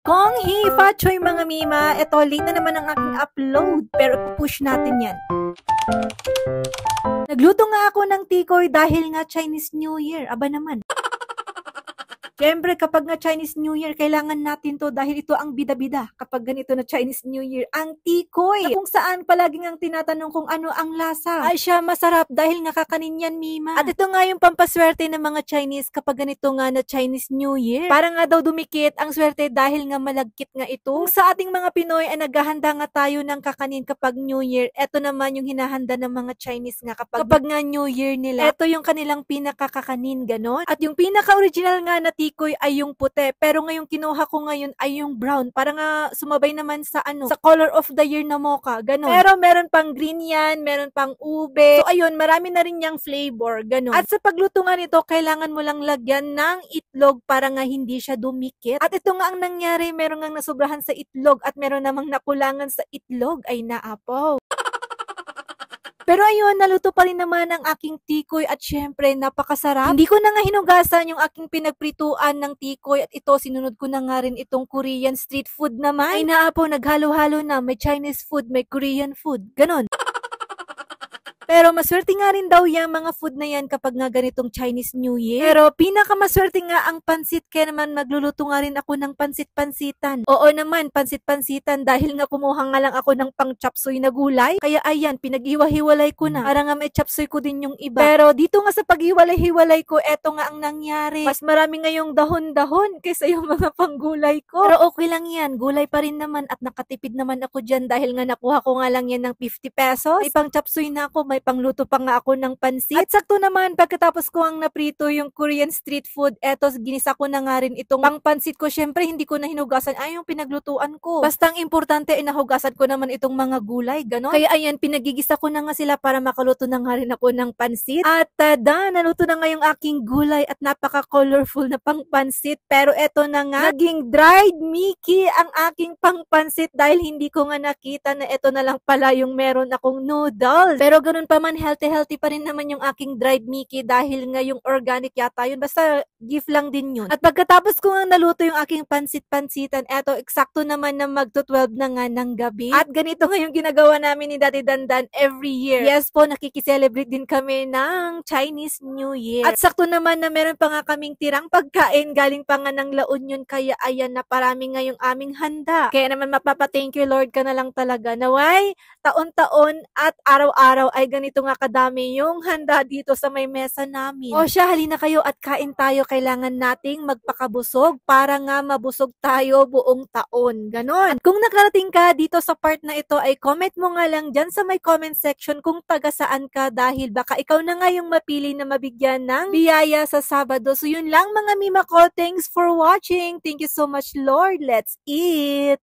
Kong hi Fachoy mga mima, eto late na naman ang aking upload pero push natin yan. Nagluto nga ako ng tikoy dahil nga Chinese New Year, aba naman. Siyempre, kapag nga Chinese New Year, kailangan natin to dahil ito ang bida-bida kapag ganito na Chinese New Year, ang tikoy. Na kung saan palaging ang tinatanong kung ano ang lasa. Ay siya, masarap dahil nga kakanin yan, mima. At ito nga yung pampaswerte ng mga Chinese kapag ganito nga na Chinese New Year. Para nga daw dumikit ang swerte dahil nga malagkit nga ito. Kung sa ating mga Pinoy ay naghahanda nga tayo ng kakanin kapag New Year, eto naman yung hinahanda ng mga Chinese nga kapag nga New Year nila. Eto yung kanilang pinakakakanin, ganon. At yung pinaka-original nga na tikoy ay yung puti. Pero ngayong kinuha ko ngayon ay yung brown. Para nga sumabay naman sa sa color of the year na mocha. Ganon. Pero meron pang green yan, meron pang ube. So ayun, marami na rin yung flavor. Ganon. At sa pagluto nga nito, kailangan mo lang lagyan ng itlog para nga hindi siya dumikit. At ito nga ang nangyari, meron nga nasubrahan sa itlog at meron namang nakulangan sa itlog ay naapaw. Pero ayun, naluto pa rin naman ang aking tikoy at syempre, napakasarap. Hindi ko na nga hinugasan yung aking pinagprituan ng tikoy at ito, sinunod ko na nga rin itong Korean street food naman. Ay naapo, naghalo-halo na, may Chinese food, may Korean food, ganon. Pero maswerte nga rin daw yung mga food na yan kapag nga ganitong Chinese New Year. Pero pinakamaswerte nga ang pansit, kaya naman magluluto nga rin ako ng pansit-pansitan. Oo naman, pansit-pansitan dahil nga kumuha nga lang ako ng pang chapsuy na gulay. Kaya ayan, pinag-iwa-hiwalay ko na. Para nga may chapsuy ko din yung iba. Pero dito nga sa pag-iwalay-hiwalay ko, eto nga ang nangyari. Mas marami nga yung dahon-dahon kaysa yung mga panggulay ko. Pero okay lang yan, gulay pa rin naman at nakatipid naman ako dyan dahil nga nakuha ko nga lang yan ng 50 pesos. May pang chapsuy na ako, may pangluto pa nga ako ng pansit. At sakto naman, pagkatapos ko ang naprito yung Korean street food, eto, ginisa ko na nga rin itong pang pansit ko. Syempre, hindi ko na hinugasan ay yung pinaglutuan ko. Basta ang importante ay nahugasan ko naman itong mga gulay, ganon. Kaya ayan, pinagigisa ko na nga sila para makaluto na nga rin ako ng pansit. At tada, naluto na nga yung aking gulay at napaka-colorful na pang pansit. Pero eto na nga, naging dried Mickey ang aking pang pansit dahil hindi ko nga nakita na eto na lang pala yung meron akong noodles. Pero ganun pa man, healthy pa rin naman yung aking dried Mickey dahil nga yung organic yata yun. Basta gift lang din yun. At pagkatapos ko nga naluto yung aking pansit-pansitan, eto, eksakto naman na magto-12 na nga ng gabi. At ganito nga yung ginagawa namin ni Daddy Dandan every year. Yes po, nakikiselebrate din kami ng Chinese New Year. At sakto naman na meron pa nga kaming tirang pagkain galing pa nga ng La Union, kaya ayan na parami nga yung aming handa. Kaya naman mapapa-thank you Lord ka na lang talaga. Naway, taon-taon at araw-araw ay ganito nga kadami yung handa dito sa may mesa namin. O siya, halina kayo at kain tayo. Kailangan nating magpakabusog para nga mabusog tayo buong taon. Ganon. At kung nakarating ka dito sa part na ito, ay comment mo nga lang dyan sa may comment section kung taga saan ka dahil baka ikaw na nga yung mapili na mabigyan ng biyaya sa Sabado. So yun lang mga mima ko. Thanks for watching. Thank you so much Lord. Let's eat!